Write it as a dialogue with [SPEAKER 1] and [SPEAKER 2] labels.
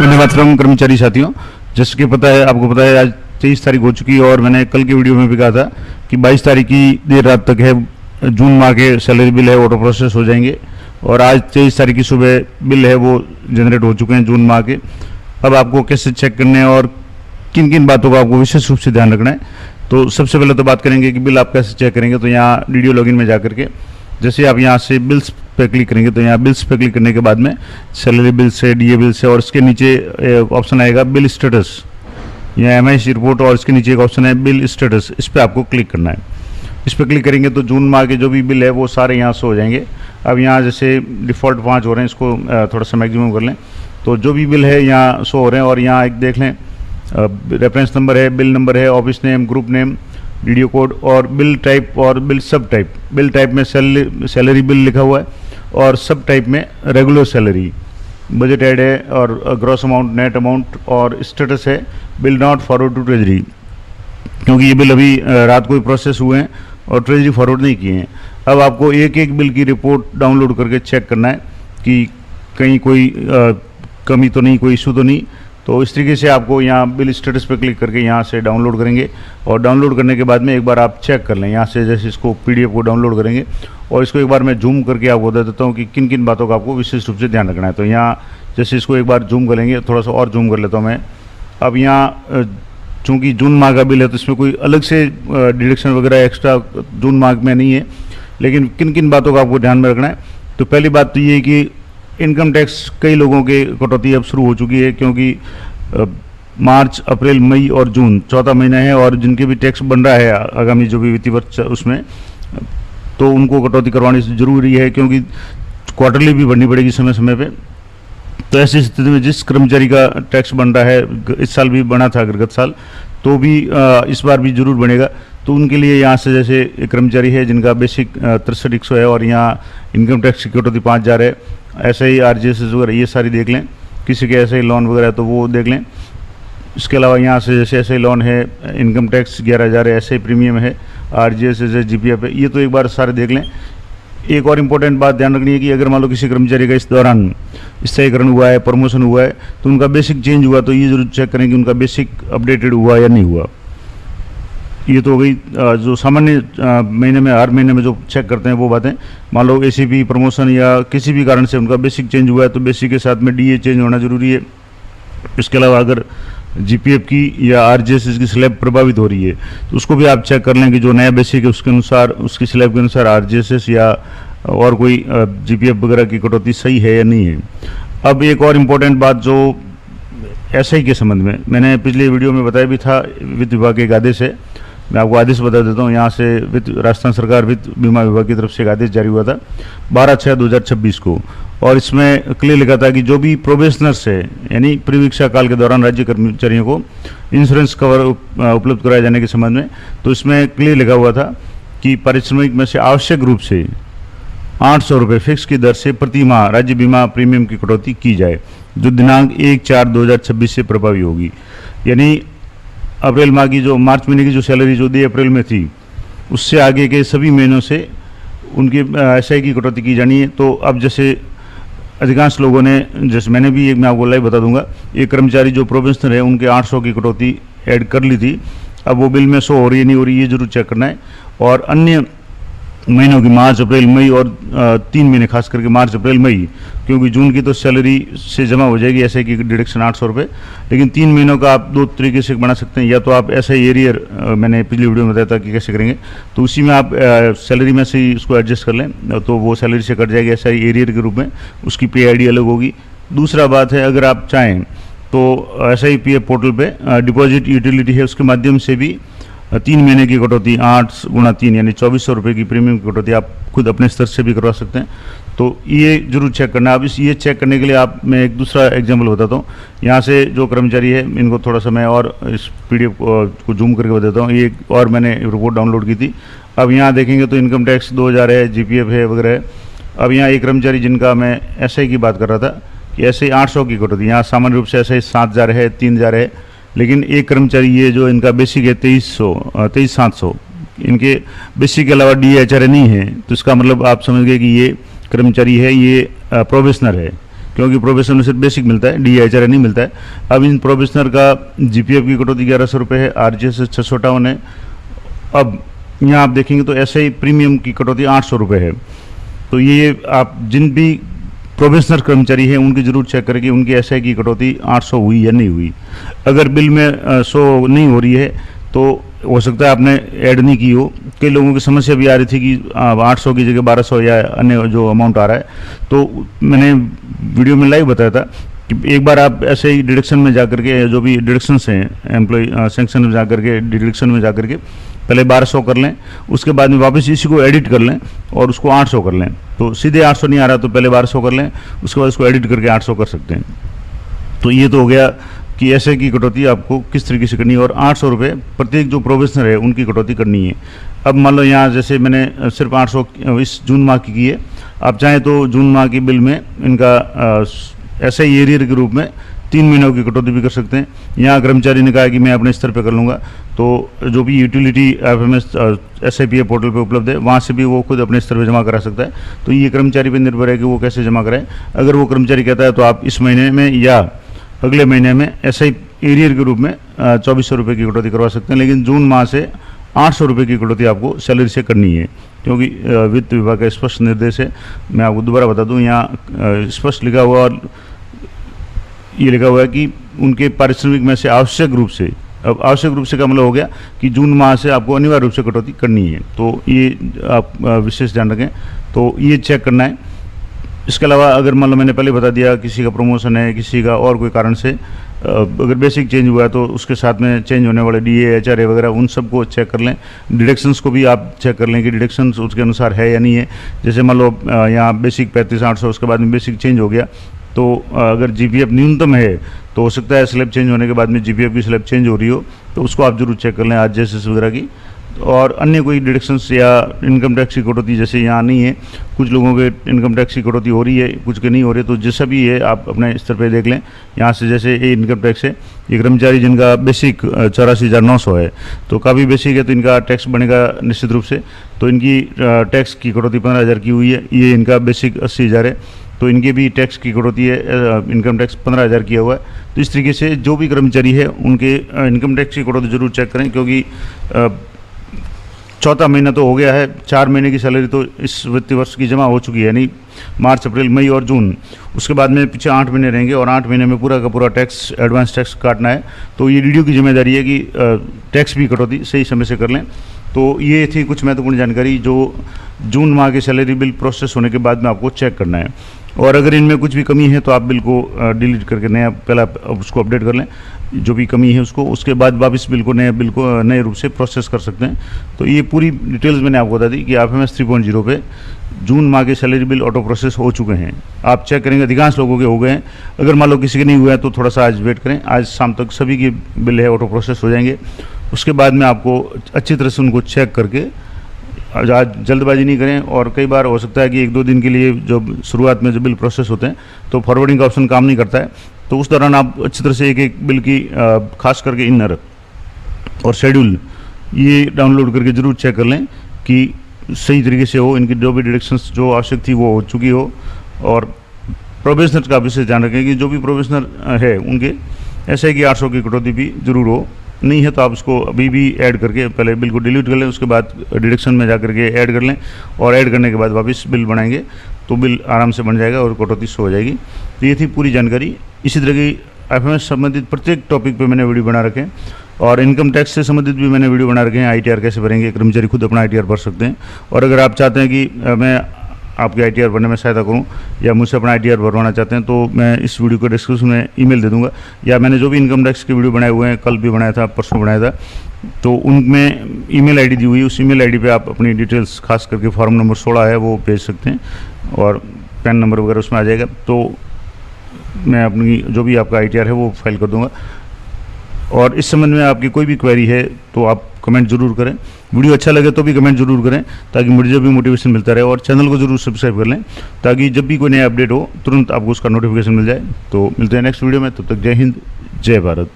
[SPEAKER 1] वंदे मातरम कर्मचारी साथियों, जैसे कि पता है, आपको पता है आज 23 तारीख हो चुकी है और मैंने कल की वीडियो में भी कहा था कि 22 तारीख की देर रात तक है जून माह के सैलरी बिल है ऑटो प्रोसेस हो जाएंगे और आज 23 तारीख की सुबह बिल है वो जनरेट हो चुके हैं जून माह के। अब आपको कैसे चेक करने हैं और किन किन बातों का आपको विशेष रूप से ध्यान रखना है, तो सबसे पहले तो बात करेंगे कि बिल आप कैसे चेक करेंगे। तो यहाँ वीडियो लॉगिन में जाकर के जैसे आप यहाँ से बिल्स पे क्लिक करेंगे तो यहाँ बिल्स पे क्लिक करने के बाद में सैलरी बिल से, डीए बिल से, और इसके नीचे ऑप्शन आएगा बिल स्टेटस, यहाँ एमआईएस रिपोर्ट, और इसके नीचे एक ऑप्शन है बिल स्टेटस। इस पर आपको क्लिक करना है। इस पर क्लिक करेंगे तो जून माह के जो भी बिल है वो सारे यहाँ से हो जाएंगे। अब यहाँ जैसे डिफ़ॉल्ट 5 हो रहे हैं, इसको थोड़ा सा मैक्सिमम कर लें तो जो भी बिल है यहाँ शो हो रहे हैं। और यहाँ एक देख लें, रेफरेंस नंबर है, बिल नंबर है, office name, group name, video code और बिल टाइप और बिल सब टाइप। बिल टाइप में सैलरी बिल लिखा हुआ है और सब टाइप में रेगुलर सैलरी, बजट ऐड है और ग्रॉस अमाउंट, नेट अमाउंट, और स्टेटस है bill not forward to treasury, क्योंकि ये बिल अभी रात को ही प्रोसेस हुए हैं और ट्रेजरी फॉरवर्ड नहीं किए हैं। अब आपको एक एक बिल की रिपोर्ट डाउनलोड करके चेक करना है कि कहीं कोई कमी तो नहीं, कोई इशू तो नहीं। तो इस तरीके से आपको यहाँ बिल स्टेटस पे क्लिक करके यहाँ से डाउनलोड करेंगे और डाउनलोड करने के बाद में एक बार आप चेक कर लें यहाँ से, जैसे इसको पीडीएफ को डाउनलोड करेंगे और इसको एक बार मैं जूम करके आपको बता देता हूँ कि किन किन बातों का आपको विशेष रूप से ध्यान रखना है। तो यहाँ जैसे इसको एक बार जूम करेंगे, थोड़ा सा और जूम कर लेता हूँ मैं। अब यहाँ चूँकि जून माह का बिल है तो इसमें कोई अलग से डिडक्शन वगैरह एक्स्ट्रा जून माह में नहीं है, लेकिन किन किन बातों का आपको ध्यान में रखना है। तो पहली बात तो ये है कि इनकम टैक्स कई लोगों के कटौती अब शुरू हो चुकी है, क्योंकि मार्च, अप्रैल, मई और जून चौथा महीना है और जिनके भी टैक्स बन रहा है आगामी जो भी वित्तीय वर्ष उसमें, तो उनको कटौती करवानी जरूरी है, क्योंकि क्वार्टरली भी भरनी पड़ेगी समय समय पे। तो ऐसी स्थिति में जिस कर्मचारी का टैक्स बन रहा है, इस साल भी बना था अगर गत साल, तो भी इस बार भी जरूर बनेगा। तो उनके लिए यहाँ से जैसे एक कर्मचारी है जिनका बेसिक 63,100 है और यहाँ इनकम टैक्स की कटौती 5,000 है, ऐसे ही आरजीएसएस वगैरह ये सारी देख लें। किसी के ऐसे ही लोन वगैरह है तो वो देख लें। इसके अलावा यहाँ से जैसे ऐसे ही लोन है, इनकम टैक्स 11,000 है, ऐसे ही प्रीमियम है, आरजीएसएस है, जीपीएफ है, ये तो एक बार सारे देख लें। एक और इम्पोर्टेंट बात ध्यान रखनी है कि अगर मान लो किसी कर्मचारी का इस दौरान स्थायीकरण हुआ है, प्रमोशन हुआ है, तो उनका बेसिक चेंज हुआ, तो ये जरूर चेक करें कि उनका बेसिक अपडेटेड हुआ या नहीं हुआ। ये तो हो गई जो सामान्य महीने में, हर महीने में जो चेक करते हैं वो बातें। मान लो एसीपी, प्रमोशन या किसी भी कारण से उनका बेसिक चेंज हुआ है तो बेसिक के साथ में डीए चेंज होना जरूरी है। इसके अलावा अगर जीपीएफ की या आरजीएसएस की स्लैब प्रभावित हो रही है तो उसको भी आप चेक कर लें कि जो नया बेसिक है उसके अनुसार, उसकी स्लैब के अनुसार आरजीएसएस या और कोई जीपीएफ वगैरह की कटौती सही है या नहीं है। अब एक और इम्पोर्टेंट बात जो एसआई के संबंध में मैंने पिछले वीडियो में बताया भी था, वित्त विभाग के एक आदेश है, मैं आपको आदेश बता देता हूँ। यहाँ से राजस्थान सरकार वित्त बीमा विभाग की तरफ से एक आदेश जारी हुआ था 12/6/2026 को, और इसमें क्लियर लिखा था कि जो भी प्रोबेशनर्स है, यानी परिवीक्षा काल के दौरान राज्य कर्मचारियों को इंश्योरेंस कवर उपलब्ध कराए जाने के संबंध में, तो इसमें क्लियर लिखा हुआ था कि पारिश्रमिक में से आवश्यक रूप से 800 रुपये फिक्स की दर से प्रति माह राज्य बीमा प्रीमियम की कटौती की जाए, जो दिनांक 1/4/2026 से प्रभावी होगी। यानी अप्रैल माह की जो, मार्च महीने की जो सैलरी जो 2 अप्रैल में थी, उससे आगे के सभी महीनों से उनकी एसआई की कटौती की जानी है। तो अब जैसे अधिकांश लोगों ने, जैसे मैंने भी एक, मैं आपको लाइव बता दूंगा, एक कर्मचारी जो प्रोबेशनर है उनके 800 की कटौती ऐड कर ली थी। अब वो बिल में शो हो रही है नहीं हो रही, ये जरूर चेक करना है। और अन्य महीनों की मार्च, अप्रैल, मई और 3 महीने खास करके मार्च, अप्रैल, मई, क्योंकि जून की तो सैलरी से जमा हो जाएगी ऐसे की डिडक्शन 800 रुपये, लेकिन 3 महीनों का आप 2 तरीके से बना सकते हैं। या तो आप ऐसा ही एरियर, मैंने पिछली वीडियो में बताया था कि कैसे करेंगे, तो उसी में आप सैलरी में से ही उसको एडजस्ट कर लें तो वो सैलरी से कट जाएगी ऐसा ही एरियर के रूप में, उसकी पे आई डी अलग होगी। दूसरा बात है, अगर आप चाहें तो ऐसा ही पीएफ पोर्टल पे डिपॉजिट यूटिलिटी है, उसके माध्यम से भी 3 महीने की कटौती 8 × 3 यानी 2400 रुपये की प्रीमियम की कटौती आप खुद अपने स्तर से भी करवा सकते हैं। तो ये जरूर चेक करना है। अब ये चेक करने के लिए आप, मैं एक दूसरा एग्जांपल बताता हूँ। यहाँ से जो कर्मचारी है, इनको थोड़ा सा मैं और इस पीडीएफ को जूम करके बताता हूँ। ये और मैंने रिपोर्ट डाउनलोड की थी। अब यहाँ देखेंगे तो इनकम टैक्स 2000 है, जीपीएफ है वगैरह है। अब यहाँ एक कर्मचारी जिनका मैं एसआई की बात कर रहा था कि एसआई 800 की कटौती, यहाँ सामान्य रूप से एसआई 7,000 है, 3,000 है, लेकिन एक कर्मचारी ये जो इनका बेसिक है 23,700, इनके बेसिक के अलावा डीएचआर नहीं है, तो इसका मतलब आप समझ गए कि ये कर्मचारी है, ये प्रोबेशनर है, क्योंकि प्रोबेशनर में सिर्फ बेसिक मिलता है, DHRA नहीं मिलता है। अब इन प्रोबेशनर का GPF की कटौती 1100 रुपये है, RGS 658 है। अब यहाँ आप देखेंगे तो SI प्रीमियम की कटौती 800 रुपये है। तो ये आप जिन भी प्रोबेशनर कर्मचारी हैं उनकी जरूर चेक करें कि उनकी SI की कटौती 800 हुई या नहीं हुई। अगर बिल में 100 नहीं हो रही है तो हो सकता है आपने ऐड नहीं की हो। कई लोगों की समस्या भी आ रही थी कि 800 की जगह 1200 या अन्य जो अमाउंट आ रहा है। तो मैंने वीडियो में लाइव बताया था कि एक बार आप ऐसे ही डिडक्शन में जाकर के, जो भी डिडक्शंस हैं एम्प्लॉय सेंक्शन में जाकर के, डिडक्शन में जाकर के पहले 1200 कर लें, उसके बाद में वापस इसी को एडिट कर लें और उसको 800 कर लें। तो सीधे 800 नहीं आ रहा तो पहले 1200 कर लें, उसके बाद उसको एडिट करके 800 कर सकते हैं। तो ये तो हो गया कि SI की कटौती आपको किस तरीके से करनी है, और 800 रुपये प्रत्येक जो प्रोबेशनर है उनकी कटौती करनी है। अब मान लो यहाँ जैसे मैंने सिर्फ 800 इस जून माह की है, आप चाहें तो जून माह की बिल में इनका SI एरियर के रूप में 3 महीनों की कटौती भी कर सकते हैं। यहाँ कर्मचारी ने कहा कि मैं अपने स्तर पर कर लूँगा, तो जो भी यूटिलिटी FMS SIPF पोर्टल पे उपलब्ध है वहाँ से भी वो खुद अपने स्तर पर जमा करा सकता है। तो ये कर्मचारी पर निर्भर है कि वो कैसे जमा कराए। अगर वो कर्मचारी कहता है तो आप इस महीने में या अगले महीने में SI एरियर के रूप में 2400 रुपये की कटौती करवा सकते हैं, लेकिन जून माह से 800 रुपये की कटौती आपको सैलरी से करनी है, क्योंकि वित्त विभाग का स्पष्ट निर्देश है। मैं आपको दोबारा बता दूं, यहाँ स्पष्ट लिखा हुआ और ये लिखा हुआ है कि उनके पारिश्रमिक में से आवश्यक रूप से, अब आवश्यक रूप से का मतलब हो गया कि जून माह से आपको अनिवार्य रूप से कटौती करनी है। तो ये आप विशेष ध्यान रखें, तो ये चेक करना है। इसके अलावा अगर मान लो मैंने पहले बता दिया किसी का प्रमोशन है, किसी का और कोई कारण से अगर बेसिक चेंज हुआ है तो उसके साथ में चेंज होने वाले DA HRA वगैरह उन सबको चेक कर लें। डिडक्शंस को भी आप चेक कर लें कि डिडक्शंस उसके अनुसार है या नहीं है। जैसे मान लो यहाँ बेसिक 35,800, उसके बाद में बेसिक चेंज हो गया, तो अगर GPF न्यूनतम है तो हो सकता है स्लैब चेंज होने के बाद में GPF की स्लैब चेंज हो रही हो, तो उसको आप जरूर चेक कर लें, RGS वगैरह की। और अन्य कोई डिडक्शंस या इनकम टैक्स की कटौती जैसे यहाँ नहीं है, कुछ लोगों के इनकम टैक्स की कटौती हो रही है, कुछ के नहीं हो रही है, तो जैसा भी है आप अपने स्तर पे देख लें। यहाँ से जैसे ये इनकम टैक्स है, ये कर्मचारी जिनका बेसिक 84,900 है, तो काफ़ी बेसिक है तो इनका टैक्स बनेगा निश्चित रूप से। तो इनकी टैक्स की कटौती 15,000 की हुई है, ये इनका बेसिक 80,000 है, तो इनके भी टैक्स की कटौती है, इनकम टैक्स 15,000 किया हुआ है। तो इस तरीके से जो भी कर्मचारी है उनके इनकम टैक्स की कटौती जरूर चेक करें, क्योंकि चौथा महीना तो हो गया है, 4 महीने की सैलरी तो इस वित्तीय वर्ष की जमा हो चुकी है, नहीं मार्च, अप्रैल, मई और जून। उसके बाद में पीछे 8 महीने रहेंगे और 8 महीने में पूरा का पूरा टैक्स, एडवांस टैक्स काटना है। तो ये DDO की जिम्मेदारी है कि टैक्स भी कटौती सही समय से कर लें। तो ये थी कुछ महत्वपूर्ण जानकारी जो जून माह के सैलरी बिल प्रोसेस होने के बाद में आपको चेक करना है। और अगर इनमें कुछ भी कमी है तो आप बिल को डिलीट करके नया पहला उसको अपडेट कर लें, जो भी कमी है उसको, उसके बाद वापस बिल को नए रूप से प्रोसेस कर सकते हैं। तो ये पूरी डिटेल्स मैंने आपको बता दी कि FMS 3.0 पे जून माह के सैलरी बिल ऑटो प्रोसेस हो चुके हैं। आप चेक करेंगे अधिकांश लोगों के हो गए हैं। अगर मान लो किसी के नहीं हुआ है तो थोड़ा सा आज वेट करें, आज शाम तक सभी की बिल है ऑटो प्रोसेस हो जाएंगे। उसके बाद में आपको अच्छी तरह से उनको चेक करके, आज जल्दबाजी नहीं करें। और कई बार हो सकता है कि 1-2 दिन के लिए जब शुरुआत में जो बिल प्रोसेस होते हैं तो फॉरवर्डिंग का ऑप्शन काम नहीं करता है, तो उस दौरान आप अच्छी तरह से एक बिल की खास करके इनर और शेड्यूल ये डाउनलोड करके ज़रूर चेक कर लें कि सही तरीके से हो, इनकी जो भी डिडक्शंस जो आवश्यक थी वो हो चुकी हो। और प्रोबेशनर का विशेष ध्यान रखें कि जो भी प्रोबेशनर है उनके SI की 800 की कटौती भी जरूर हो। नहीं है तो आप उसको अभी भी ऐड करके पहले बिल को डिलीट कर लें, उसके बाद डिडक्शन में जा करके ऐड कर लें, और ऐड करने के बाद वापस बिल बनाएंगे तो बिल आराम से बन जाएगा और कटौती से हो जाएगी। तो ये थी पूरी जानकारी। इसी तरह की FMS संबंधित प्रत्येक टॉपिक पे मैंने वीडियो बना रखे हैं, और इनकम टैक्स से संबंधित भी मैंने वीडियो बना रखे हैं। ITR कैसे भरेंगे, कर्मचारी खुद अपना ITR भर सकते हैं। और अगर आप चाहते हैं कि मैं आपके ITR भरने में सहायता करूं या मुझसे अपना ITR भरवाना चाहते हैं तो मैं इस वीडियो को डिस्क्रिप्शन में ईमेल दे दूंगा, या मैंने जो भी इनकम टैक्स के वीडियो बनाए हुए हैं, कल भी बनाया था, परसों बनाया था, तो उनमें ईमेल आईडी दी हुई है। उस ईमेल आईडी पे आप अपनी डिटेल्स खास करके फॉर्म नंबर 16 है वो भेज सकते हैं, और पैन नंबर वगैरह उसमें आ जाएगा। तो मैं अपनी जो भी आपका ITR है वो फाइल कर दूंगा। और इस संबंध में आपकी कोई भी क्वेरी है तो आप कमेंट जरूर करें। वीडियो अच्छा लगे तो भी कमेंट जरूर करें ताकि मुझे भी मोटिवेशन मिलता रहे। और चैनल को जरूर सब्सक्राइब कर लें ताकि जब भी कोई नया अपडेट हो तुरंत आपको उसका नोटिफिकेशन मिल जाए। तो मिलते हैं नेक्स्ट वीडियो में, तब तक जय हिंद, जय भारत।